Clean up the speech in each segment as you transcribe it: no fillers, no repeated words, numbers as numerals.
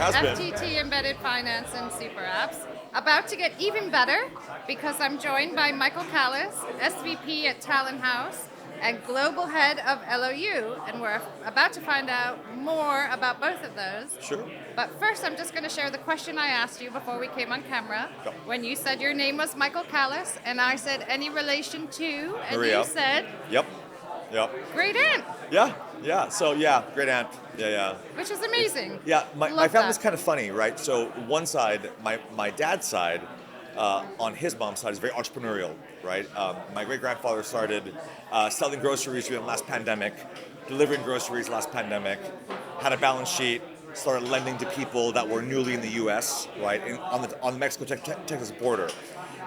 Has been. FTT Embedded Finance and Super Apps. About to get even better because I'm joined by Micheal Callas, SVP at TalentHouse and Global Head of ElloU, and we're about to find out more about both of those. Sure. But first, I'm just going to share the question I asked you before we came on camera. Go. When you said your name was Micheal Callas, and I said, any relation to, and Maria. you said, Yep. great aunt, Yeah. So, great aunt. Yeah. which is amazing. Yeah, my Love family's that. kind of funny, right? So one side, my dad's side, on his mom's side is very entrepreneurial, right? My great-grandfather started selling groceries during the last pandemic, delivering groceries last pandemic, had a balance sheet, started lending to people that were newly in the U.S., right, on the Mexico-Texas border.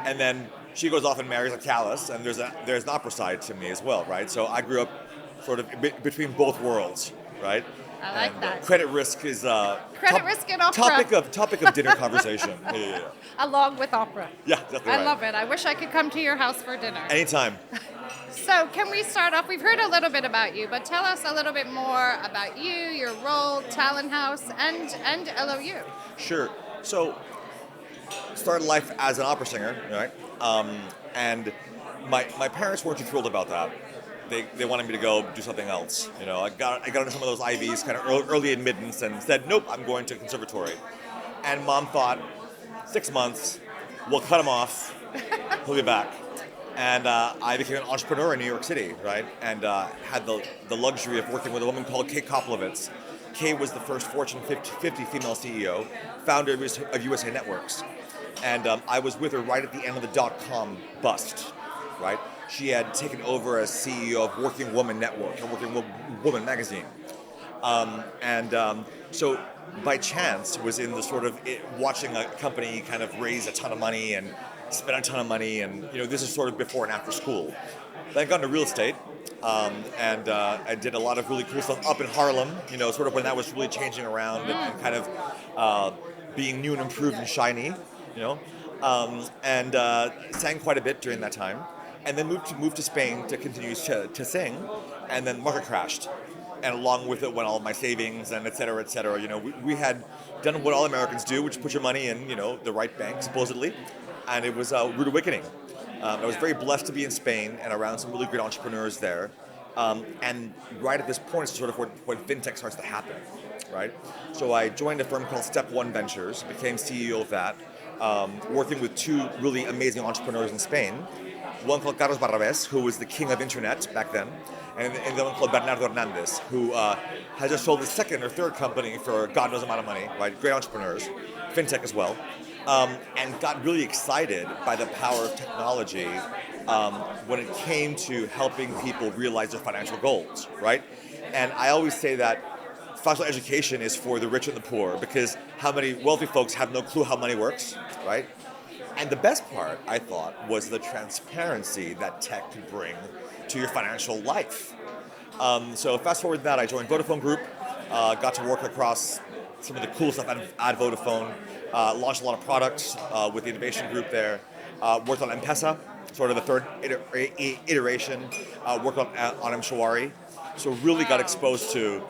And then she goes off and marries a Callas, and there's an opera side to me as well, right? So I grew up sort of between both worlds, right? I like And, that. credit risk is Credit risk and opera. topic of dinner conversation. Yeah. Along with opera. Yeah, definitely I right. love it. I wish I could come to your house for dinner. Anytime. So can we start off? We've heard a little bit about you, but tell us a little bit more about you, your role, TalentHouse, and ElloU. Sure. So, started life as an opera singer, right? And my parents weren't too thrilled about that. They wanted me to go do something else. You know, I got into some of those IVs, kind of early admittance, and said, nope, I'm going to conservatory. And mom thought, 6 months, we'll cut him off, he'll be back. And I became an entrepreneur in New York City, right? And had the luxury of working with a woman called Kay Koplowitz. Kay was the first Fortune 50 female CEO, founder of USA Networks. And I was with her right at the end of the dot-com bust, right? She had taken over as CEO of Working Woman Network, and Working Woman magazine. So by chance was in the sort of watching a company kind of raise a ton of money and spend a ton of money, and this is sort of before and after school. Then I got into real estate, and I did a lot of really cool stuff up in Harlem, sort of when that was really changing around and kind of being new and improved and shiny, and sang quite a bit during that time. And then moved to Spain to continue to sing, and then the market crashed. And along with it went all of my savings and et cetera, et cetera. We had done what all Americans do, which is put your money in, the right bank, supposedly. And it was a rude awakening. I was very blessed to be in Spain and around some really great entrepreneurs there. And right at this point is sort of when fintech starts to happen, right? So I joined a firm called Step One Ventures, became CEO of that, working with two really amazing entrepreneurs in Spain. One called Carlos Barrabés, who was the king of internet back then, and the one called Bernardo Hernandez, who has just sold his second or third company for God knows amount of money, right? Great entrepreneurs, fintech as well, and got really excited by the power of technology when it came to helping people realize their financial goals, right? And I always say that financial education is for the rich and the poor, because how many wealthy folks have no clue how money works, right? And the best part, I thought, was the transparency that tech could bring to your financial life. So fast forward to that, I joined Vodafone Group, got to work across some of the cool stuff at Vodafone, launched a lot of products with the innovation group there, worked on M-Pesa, sort of the third iteration, worked on M-Shawari. So really got exposed to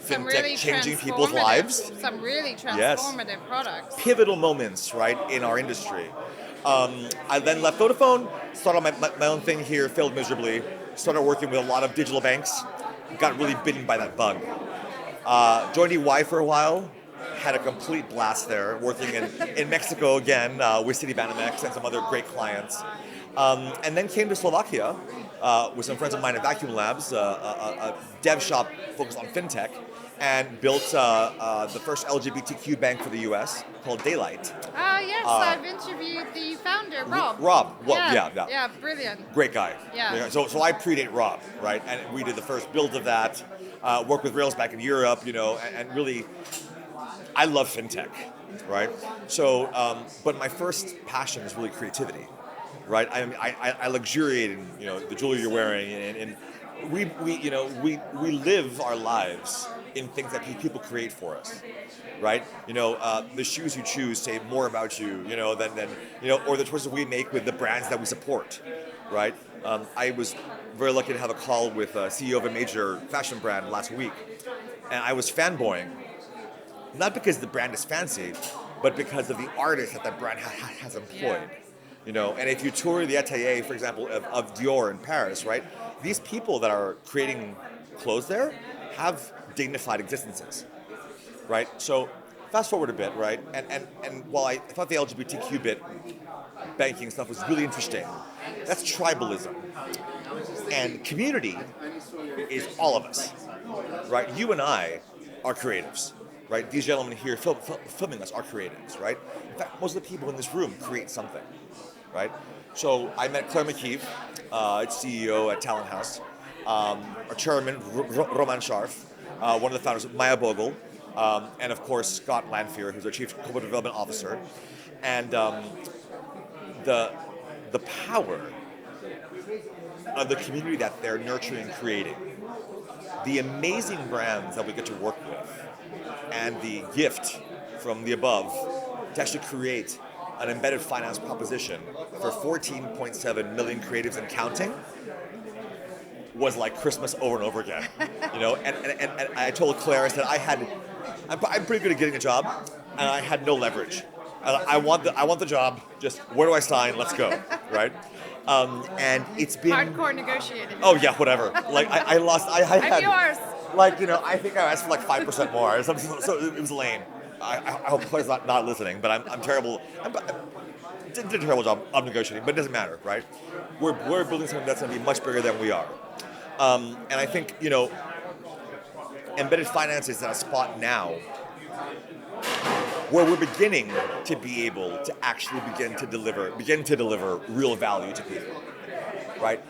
Some fintech really changing people's lives. Some really Yes. transformative products. Pivotal moments, right, in our industry. I then left Vodafone, started my own thing here, failed miserably, started working with a lot of digital banks, got really bitten by that bug. Joined EY for a while, had a complete blast there, working in Mexico again with Citibanamex and some other great clients. And then came to Slovakia with some friends of mine at Vacuum Labs, a dev shop focused on fintech, and built the first LGBTQ bank for the US called Daylight. Yes, I've interviewed the founder, Rob. Yeah, Brilliant. great guy. Yeah. So I predate Rob, right? And we did the first build of that, worked with Rails back in Europe, and really, I love fintech, right? So, but my first passion is really creativity, right? I luxuriate in, the jewelry you're wearing, and we live our lives in things that people create for us, right? The shoes you choose say more about you, than or the choices we make with the brands that we support, right? I was very lucky to have a call with a CEO of a major fashion brand last week, and I was fanboying not because the brand is fancy, but because of the artists that brand has employed. And if you tour the atelier, for example, of Dior in Paris, right? These people that are creating clothes there have dignified existences, right? So fast forward a bit, right? And while I thought the LGBTQ bit banking stuff was really interesting, that's tribalism. And community is all of us, right? You and I are creatives, right? These gentlemen here filming us are creatives, right? In fact, most of the people in this room create something, right? So I met Claire McKeeve, CEO at TalentHouse, our chairman, Roman Sharf, one of the founders, Maya Bogle, and of course Scott Lanfear, who's our Chief Corporate Development Officer. And the power of the community that they're nurturing and creating, the amazing brands that we get to work with, and the gift from the above to actually create an embedded finance proposition for 14.7 million creatives and counting was like Christmas over and over again. And I told Claire, I said I'm pretty good at getting a job, and I had no leverage. I want the job. Just where do I sign? Let's go, right? And it's been hardcore negotiating. Oh yeah, whatever. Like I lost. I I'm had yours. I think I asked for like 5% more. So it was lame. I hope Claire's not listening, but I'm terrible. Did a terrible job of negotiating, but it doesn't matter, right? We're building something that's going to be much bigger than we are. And I think embedded finance is at a spot now where we're beginning to be able to actually begin to deliver real value to people, right?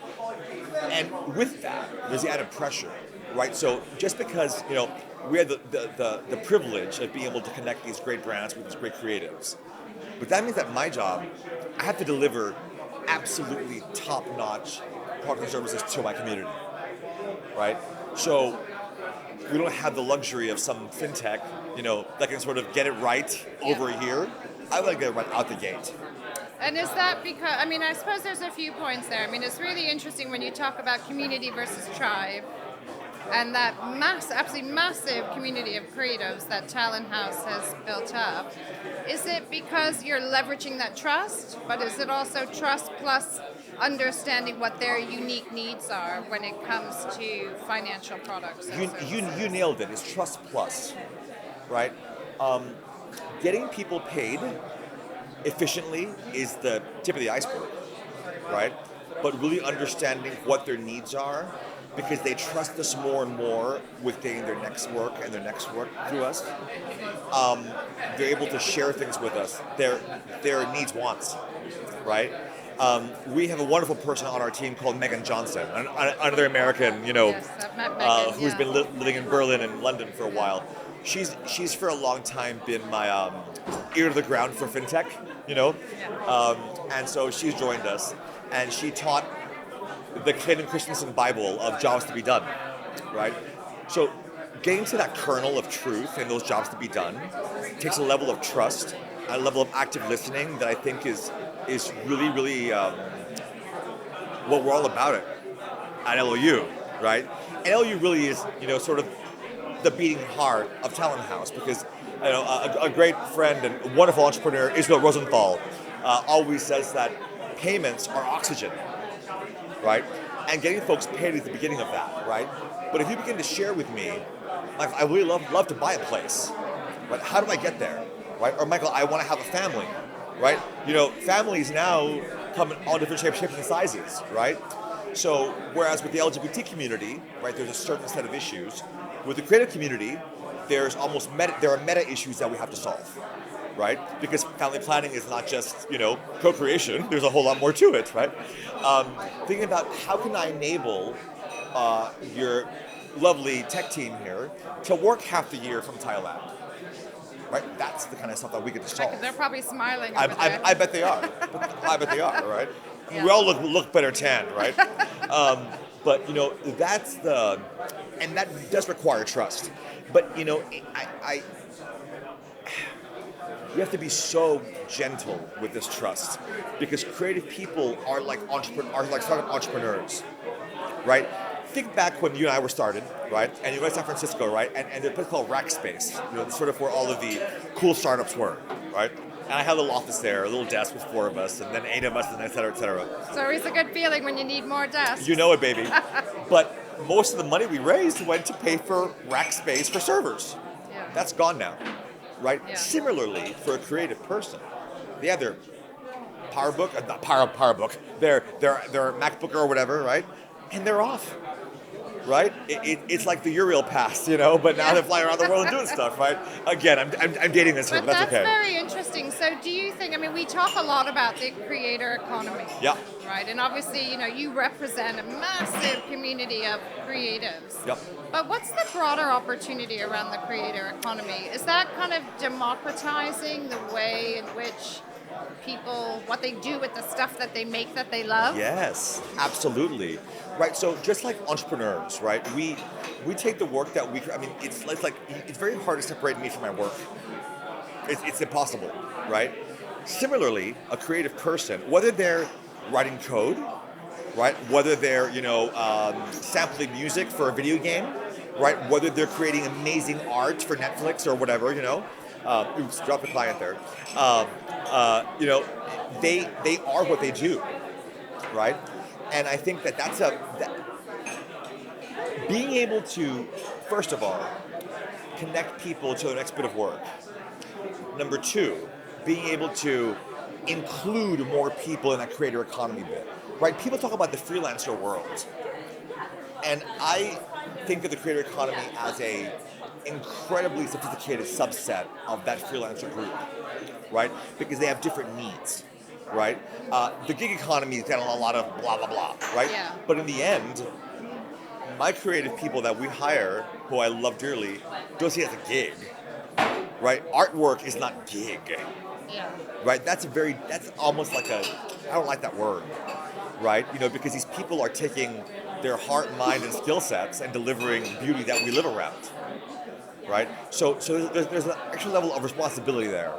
And with that, there's the added pressure, right? So just because we had the privilege of being able to connect these great brands with these great creatives, but that means that my job, I have to deliver absolutely top-notch product and services to my community, right? So we don't have the luxury of some fintech, that can sort of get it right over here. I like to get it right out the gate. And is that because, I suppose there's a few points there. It's really interesting when you talk about community versus tribe and that absolutely massive community of creatives that TalentHouse has built up. Is it because you're leveraging that trust, but is it also trust plus understanding what their unique needs are when it comes to financial products? You nailed it. It's trust plus, right? Getting people paid efficiently is the tip of the iceberg, right? But really understanding what their needs are, because they trust us more and more with getting their next work through us. They're able to share things with us, their needs, wants, right? We have a wonderful person on our team called Megan Johnson, another American, Yes, I've met Megan, who's been living in Berlin and London for a while. She's for a long time been my ear to the ground for fintech, and so she's joined us, and she taught the Clayton Christensen Bible of jobs to be done, right? So getting to that kernel of truth and those jobs to be done takes a level of trust, a level of active listening that I think is really, really what we're all about it at ElloU, right? And ElloU really is, sort of the beating heart of TalentHouse, because a great friend and wonderful entrepreneur, Israel Rosenthal, always says that payments are oxygen, right? And getting folks paid is the beginning of that, right? But if you begin to share with me, like, I really love to buy a place, right? How do I get there, right? Or Michael, I want to have a family, right? Families now come in all different shapes and sizes, right? So whereas with the LGBT community, right, there's a certain set of issues. With the creative community, there are meta issues that we have to solve, right? Because family planning is not just, co-creation. There's a whole lot more to it, right? Thinking about how can I enable your lovely tech team here to work half the year from Thailand, right? That's the kind of stuff that we get to solve. They're probably smiling over there. I bet they are. I bet they are, right? Yeah. We all look better tanned, right? But that's and that does require trust. But you have to be so gentle with this trust, because creative people are like startup entrepreneurs, right? think back when you and I were started, right? And you went to San Francisco, right? And there's a place called Rackspace, sort of where all of the cool startups were, right? And I had a little office there, a little desk with 4 of us, and then 8 of us, and et cetera, et cetera. It's always a good feeling when you need more desks. You know it, baby. But most of the money we raised went to pay for rack space for servers. Yeah. That's gone now, right? Yeah. Similarly, for a creative person, they have their PowerBook, not PowerBook, their MacBook or whatever, right? And they're off, right? It's like the Uriel pass, but now they're flying around the world and doing stuff, right? Again, I'm dating this here, but that's okay. That's very interesting. So do you think, we talk a lot about the creator economy. Yeah. Right, and obviously, you represent a massive community of creatives. Yep. But what's the broader opportunity around the creator economy? Is that kind of democratizing the way in which people, what they do with the stuff that they make that they love? Yes, absolutely. Right, so just like entrepreneurs, right, we take the work that it's very hard to separate me from my work. It's impossible, right? Similarly, a creative person, whether they're writing code, right? Whether they're, sampling music for a video game, right? Whether they're creating amazing art for Netflix or whatever, oops, drop a client there. They are what they do, right? And I think that's being able to, first of all, connect people to the next bit of work. Number 2, being able to include more people in that creator economy bit, right? People talk about the freelancer world, and I think of the creator economy as a incredibly sophisticated subset of that freelancer group, right? Because they have different needs, right? The gig economy has got a lot of blah, blah, blah, right? Yeah. But in the end, my creative people that we hire, who I love dearly, don't see it as a gig, right? Artwork is not gig. Yeah. Right, that's almost like I don't like that word, right? Because these people are taking their heart, mind, and skill sets and delivering beauty that we live around, right? So there's an extra level of responsibility there.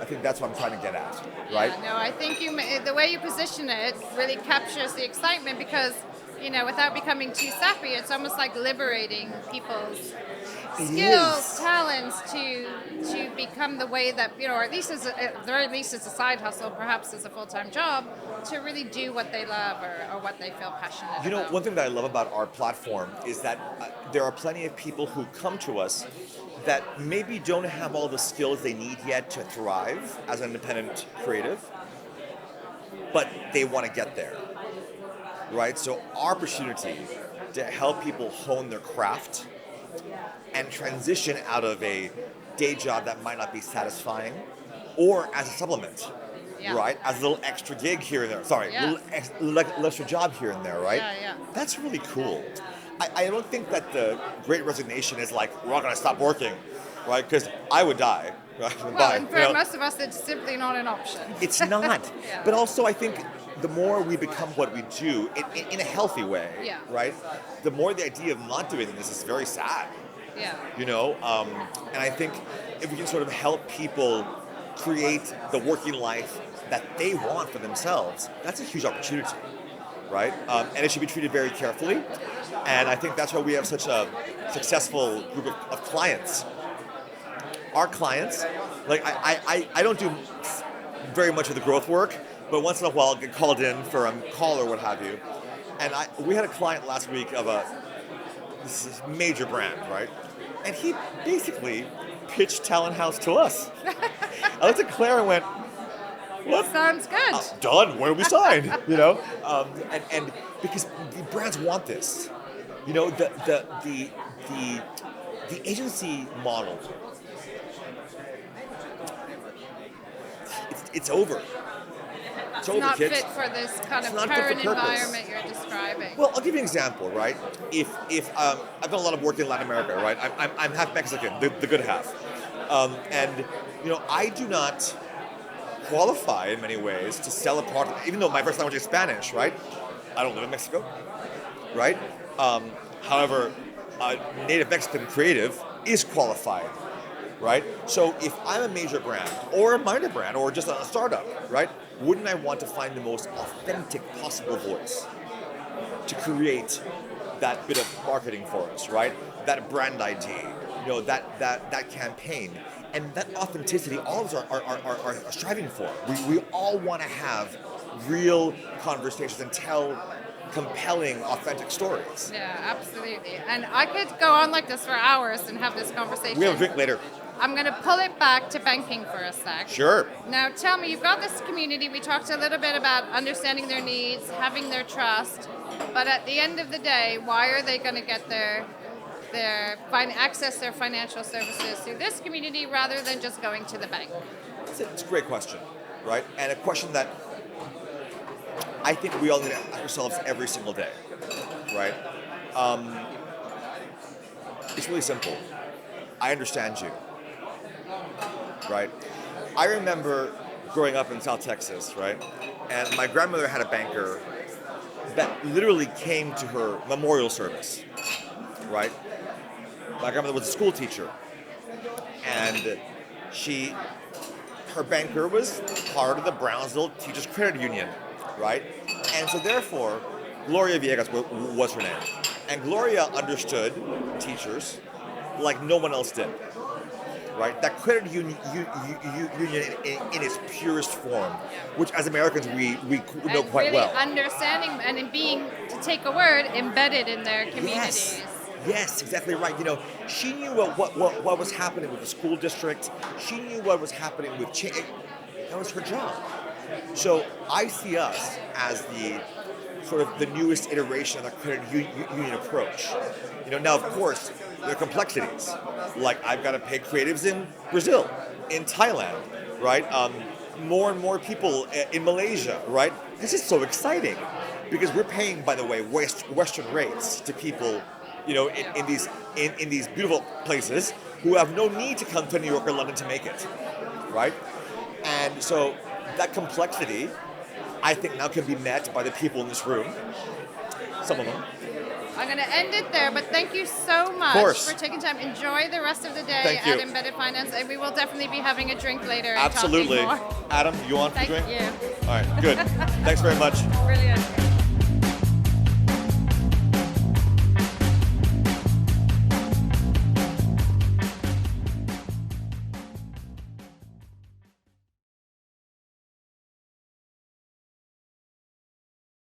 I think that's what I'm trying to get at, right? Yeah, no, I think the way you position it really captures the excitement because, without becoming too sappy, it's almost like liberating people's skills, talents to become the way that, or at least at the very least as a side hustle, perhaps as a full-time job, to really do what they love or what they feel passionate about. One thing that I love about our platform is that there are plenty of people who come to us that maybe don't have all the skills they need yet to thrive as an independent creative, but they want to get there, right? So our opportunity to help people hone their craft and transition out of a day job that might not be satisfying or as a supplement, right? As a little extra gig here and there. Sorry, little extra job here and there, right? Yeah. That's really cool. I don't think that the Great Resignation is like, we're not going to stop working, right? Because I would die. Right? Well, and for most of us, it's simply not an option. It's not. Yeah. But also, I think the more we become what we do, in a healthy way, right? The more the idea of not doing this is very sad. Yeah. And I think if we can sort of help people create the working life that they want for themselves, that's a huge opportunity, right? And it should be treated very carefully. And I think that's why we have such a successful group of clients. Our clients, like I don't do very much of the growth work, but once in a while I'll get called in for a call or what have you. And we had a client last week of this major brand, right? And he basically pitched TalentHouse to us. I looked at Claire and went, "What? Sounds good." Done. When we signed, and because the brands want this, the agency model. It's over. It's over, not kids. fit for this kind of current environment you're describing. Well, I'll give you an example, right? If I've done a lot of work in Latin America, right? I'm half Mexican, the good half, and I do not qualify in many ways to sell a product, even though my first language is Spanish, right? I don't live in Mexico, right? However, a native Mexican creative is qualified, right? So if I'm a major brand or a minor brand or just a startup, right? Wouldn't I want to find the most authentic possible voice to create that bit of marketing for us, right? That brand ID, that campaign. And that authenticity, all of us are striving for. We all want to have real conversations and tell compelling, authentic stories. Yeah, absolutely. And I could go on like this for hours and have this conversation. We have a drink later. I'm going to pull it back to banking for a sec. Sure. Now, tell me, you've got this community. We talked a little bit about understanding their needs, having their trust. But at the end of the day, why are they going to get access their financial services through this community rather than just going to the bank? It's a great question, right? And a question that I think we all need to ask ourselves every single day, right? It's really simple. I understand you, right? I remember growing up in South Texas, right? And my grandmother had a banker that literally came to her memorial service, right? My grandmother was a school teacher, and her banker was part of the Brownsville Teachers Credit Union, right? And so therefore, Gloria Villegas was her name. And Gloria understood teachers like no one else did, right? That credit union in its purest form, which as Americans we know and quite really well. Understanding and in being, to take a word, embedded in their communities. Yes, exactly right. She knew what was happening with the school district. She knew what was happening with change. That was her job. So I see us as the sort of the newest iteration of the credit union approach. Now of course there are complexities. Like I've got to pay creatives in Brazil, in Thailand, right? More and more people in Malaysia, right? This is so exciting because we're paying, by the way, Western rates to people, in these beautiful places who have no need to come to New York or London to make it, right? And so that complexity, I think now can be met by the people in this room. Some of them. I'm going to end it there, but thank you so much for taking time. Enjoy the rest of the day at Embedded Finance, and we will definitely be having a drink later. Absolutely. And talking more. Adam, you want a drink? Thank you. All right, good. Thanks very much. Brilliant.